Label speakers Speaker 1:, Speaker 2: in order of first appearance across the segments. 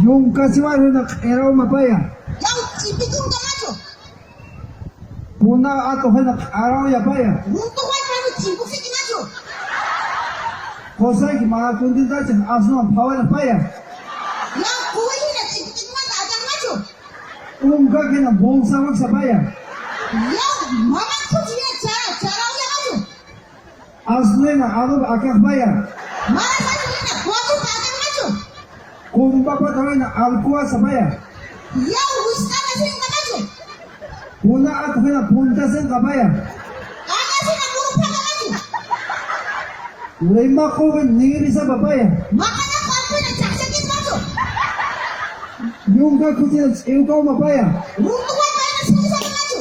Speaker 1: Yung kasimaru na eraw mapaya.
Speaker 2: Yau cipikung ka macho.
Speaker 1: Puna ato hanak araw ya paya.
Speaker 2: Untuk wai kamu cipuk sih macho.
Speaker 1: Kosai ki mga kundin dachin asno pawa na paya.
Speaker 2: Yau kuwi na cipik mata akan macho.
Speaker 1: Unga kina bong sawag sa paya.
Speaker 2: Yau mama kujinya cara ya macho.
Speaker 1: Asno na alo akak paya.
Speaker 2: Mana satu na kuatu akan macho.
Speaker 1: Kung bapa tawin na alkuwa sa paya.
Speaker 2: Yau ustana sih ka macho.
Speaker 1: Puna ato kina punta sen ka paya.
Speaker 2: Aga sih na guru pa ka macho.
Speaker 1: Lima ko ningiri sa papaya.
Speaker 2: Makanya kamu na caksakin macho.
Speaker 1: Yung kakutin ikaw mapaya.
Speaker 2: Untuk wai kamu sih sa macho.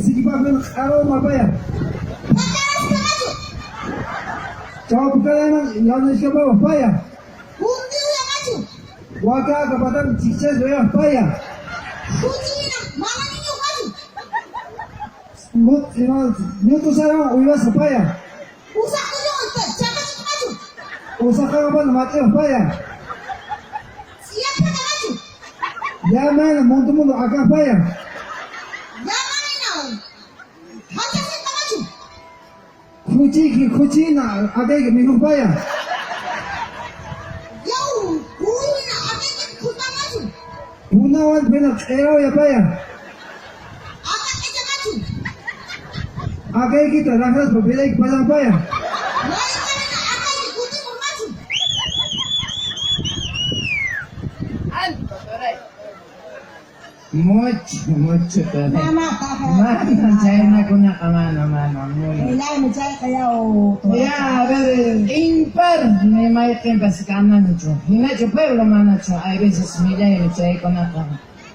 Speaker 1: Sige pa ng araw mapaya.
Speaker 2: Makaras ka macho.
Speaker 1: Chawag ka naman, yan siya ba mapaya?
Speaker 2: Kundi ya macho.
Speaker 1: Waka kapatang chicha ya mapaya.
Speaker 2: Kujinya mana ninyo macho.
Speaker 1: Nuto sarang uiwa sa paya.
Speaker 2: Usak ko yung caksakin macho.
Speaker 1: Usa ka ba na mati mapaya?
Speaker 2: Siapa ka macho.
Speaker 1: Yaman monto mundo akak paya.
Speaker 2: Yaman ina. Hata sih ka macho.
Speaker 1: Kuchi na agay minum paya.
Speaker 2: Yau kuwi na akin kuta macho.
Speaker 1: Punawan pinak eraw ya paya.
Speaker 2: Akan ita macho.
Speaker 1: Agay kita lakas pabilay palang paya.
Speaker 2: Lain kali na akan ikuti mo macho.
Speaker 3: Mucho tore.
Speaker 2: Mama kaka.
Speaker 3: Mana China kuna kamano muy.
Speaker 2: Kailangan mo dyan kaya o.
Speaker 3: Ya, a ver, impar me maiken pasikana mucho. Hina yo pueblo manacho, hay veces mira y me trae con acá.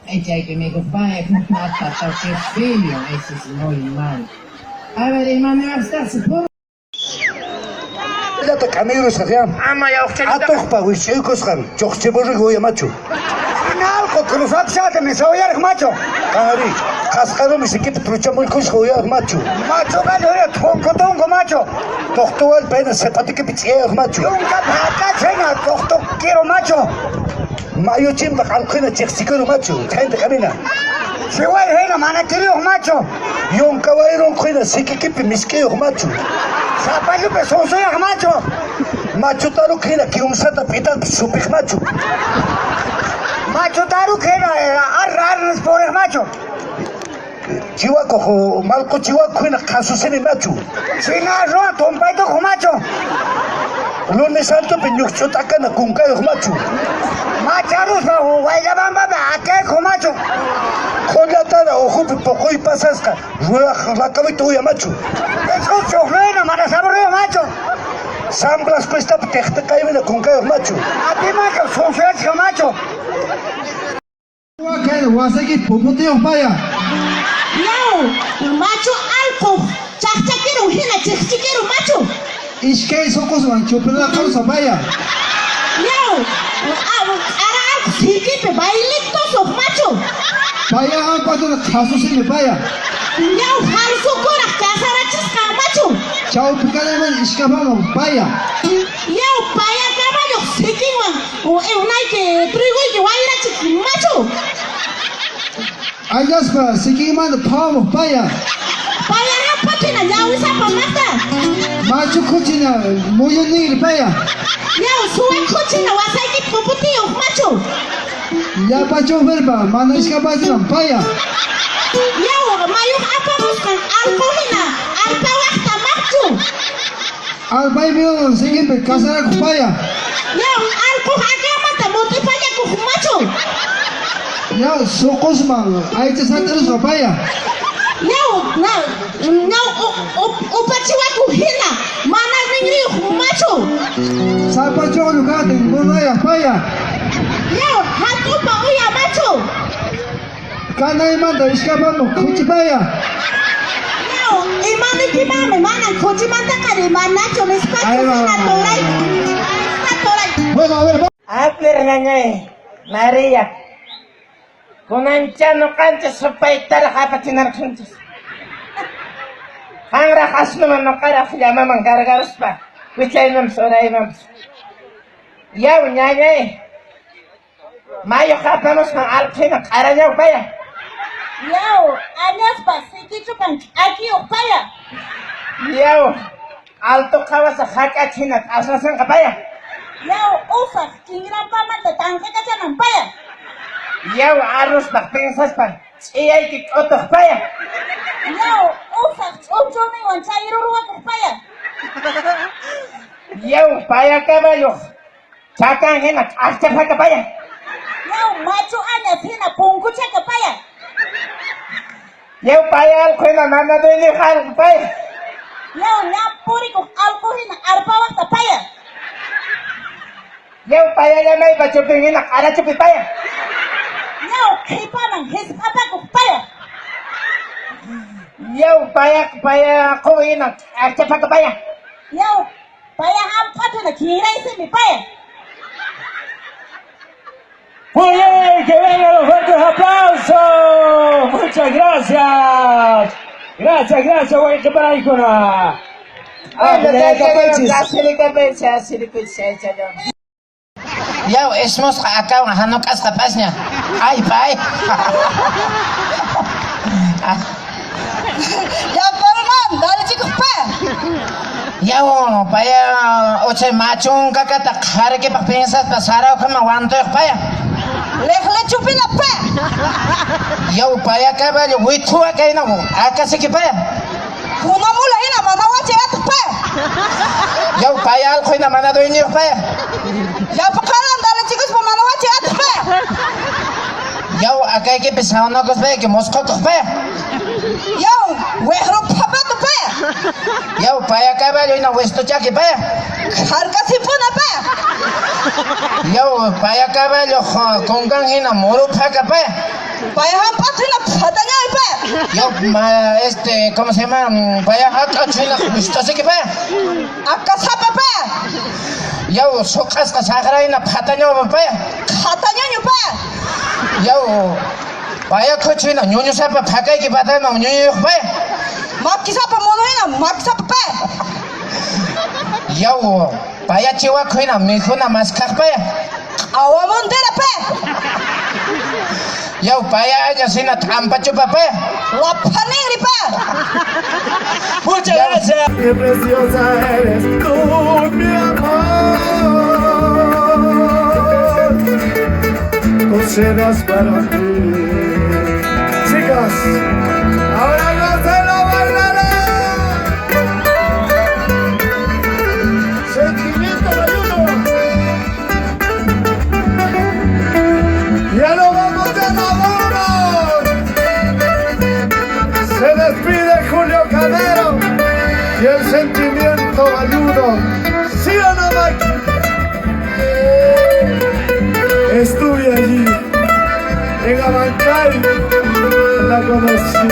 Speaker 3: Ella que me gusta es una tata que frío, eso es muy mal. A ver, hermano, va a estar su pueblo.
Speaker 4: Ila ta kamero sakyan.
Speaker 3: Ama ya uchelita.
Speaker 4: Atok pa wishay koskan. Chokche boje goya macho. Final ko kruzat shate me soyar macho. Kari. Kaskaro mi sikit trucha mul kus goya macho. Macho ka joya thonko macho. Doktor pena sepati ke piche macho. Unka bhata chena doktor quiero macho. Mayo chimba kalkhina cheksikero macho. Thainte kamina. Siwai hena mana kiriyo macho. Yung kawairong khina sikikipi miskeo macho. Sapallo pe soya macho. Macho taru khina kiumsata pita supik macho. Macho taru khina ar nos por macho. Chihuahua malco chihuahua khina kasusene macho. Sina ro tompay to macho. Lunes santo peñuxo takana kunkayo macho. Macharus ba huwaya bamba ba ake macho. Kolatara ojo poco y pasasca. Rueda la cabito ya macho. Eso choflena para saber macho. Samblas cuesta te cae con cayo macho. A ti macho son feos macho.
Speaker 1: Wakay wasagi puputi yung paya.
Speaker 2: Yau macho alko. Caksakin o hina caksakin o macho.
Speaker 1: Iskay sokos man chupila ka sa paya.
Speaker 2: Yau ara alko sige pe bailik to so macho.
Speaker 1: Paya ang pato na kasusin ni paya.
Speaker 2: Yau harso ko na kasarachis ka macho.
Speaker 1: Chao pikala man iskapa mo paya.
Speaker 2: Yau paya ka ba yo sige man. O unai ke trigo ke waira chis macho.
Speaker 1: Ayas pa sige man pa mo paya.
Speaker 2: Paya na pati na yau isa pa mata.
Speaker 1: Macho kuchina muyo ni paya.
Speaker 2: Yau suwa kuchi na wasai ki puputi o macho.
Speaker 1: Ya pacho verba mano iskapa ng paya.
Speaker 2: Yau mayung apa muskan alkohina alpa wakta macho.
Speaker 1: Albay biyo sige pe kasara ko paya.
Speaker 2: Yau alko agama ta moti paya ko macho.
Speaker 1: Ya sokos man ay terus sa paya.
Speaker 2: Yau na upachiwa ko hina mana ninyo macho.
Speaker 1: Sa pacho lugar ng muna ya paya.
Speaker 2: Yau hatu pa uya macho.
Speaker 1: Kanay man da iskapa mo kuchi paya.
Speaker 2: Yau imani kimame mana koji mata kare mana chome spacho na tolai. Na tolai.
Speaker 1: Bueno, a ver,
Speaker 3: Apler ngañay, Maria. Kunanchano kancha supaitar kapatinar kanchas. Hangra kasno man nakara llama man gargarus pa. Wichay nam soray mam. Yaw nyanyay. Mayo japamos con alquina, carajo, vaya.
Speaker 2: Yao, añas pasikichupan, aquí upaya.
Speaker 3: Yao, alto cabasa jaca china, asasan capaya.
Speaker 2: Yao, ufa, kingiran paman de tanque cachanan paya.
Speaker 3: Yao, arroz para pensas pan. Y hay que otros paya.
Speaker 2: Yao, ufa, chumchumi wanchairu ruwa paya.
Speaker 3: Yao, paya caballo. Chacan en la hasta para paya.
Speaker 2: Yao, macho añas hina pungucha paya.
Speaker 3: Yao, paya al cuena nana de dejar paya.
Speaker 2: Yao, puri con algo hina arpa paya.
Speaker 3: Yao, paya ya me iba a chupin en la cara chupi paya.
Speaker 2: Yao, kipaman his papa paya.
Speaker 3: Yao, paya, coina, hasta para paya.
Speaker 2: Yao, paya ham patuna kirai mi paya.
Speaker 5: Muy bien, que vengan los fuertes aplausos. Muchas gracias. Gracias, güey, que para ícona.
Speaker 3: Yao, esmos acá, no casca pasña. Ay, pay.
Speaker 2: Ya, pero dale chicos paya.
Speaker 3: Yao, paya, oche machun, cacata, jare que pa pensas pasar a como aguanto, paya.
Speaker 2: Lejle chupila paya.
Speaker 3: Yao, paya, caballo, huitu acá y no, acá sí que paya.
Speaker 2: Una mula hina manawache at paya.
Speaker 3: Yao, paya, al cuina manado en yo, paya.
Speaker 2: Ya, pakaran dale chicos pa manawache at paya.
Speaker 3: Yao, acá hay que pensar una cosa que mosco, paya.
Speaker 2: Yao, wehro papato paya.
Speaker 3: Yao, paya, caballo y no, esto ya que paya.
Speaker 2: Harka sipuna paya.
Speaker 3: Yao, paya, caballo, con ganjina, moro, paca, paya.
Speaker 2: Paya ham patina patanya paya.
Speaker 3: Yo, ¿cómo se llama? Vaya acá, china, ¿esto sí que vaya?
Speaker 2: Akka sapa paya.
Speaker 3: Yo, socas que sagra y na pataño, vaya.
Speaker 2: Katanya paya.
Speaker 3: Yo, vaya cochina, ñoño sapa, paca y que patana, ñoño, vaya.
Speaker 2: Maki sapa mono hina maki sapa paya.
Speaker 3: Yo, vaya chihuahua, coina, mi juna más vaya.
Speaker 2: Awamondera paya.
Speaker 3: Yo, vaya, ya sin la trampa chupa, vaya.
Speaker 2: La panigri paya.
Speaker 5: Muchas gracias.
Speaker 4: Qué preciosa eres tú, mi amor. Coseras para mí. Chicas, ahora no se lo bailarán. Sentimiento ayuno. Ya no vamos a la boda. Se despide Julio Canero y el sentimiento ayuno. ¿Sí o no, Mike? Estuve allí, en Abancay, la conocí.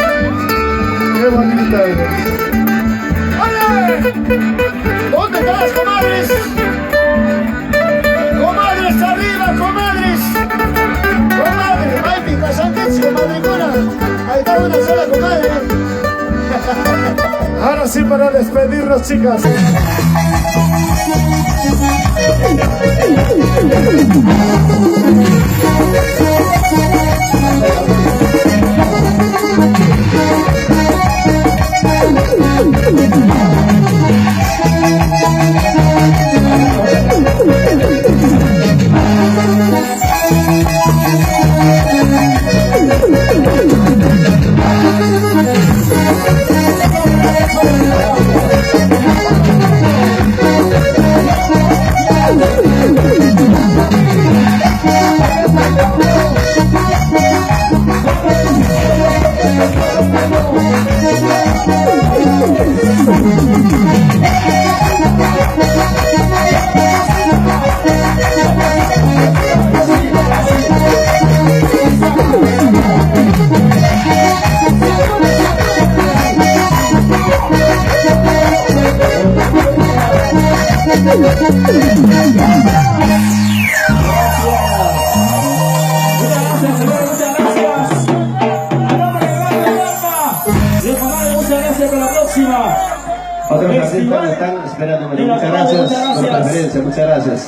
Speaker 4: Qué bonita eres. ¡Oye! ¿Dónde están las comadres? ¡Comadres arriba, comadres! ¡Comadre! ¡Ay, Casantes, comadricona! Ahí está una sola comadre. Ahora sí, para despedirnos, chicas.
Speaker 6: Otros artistas están esperando. Muchas gracias por la preferencia, muchas gracias.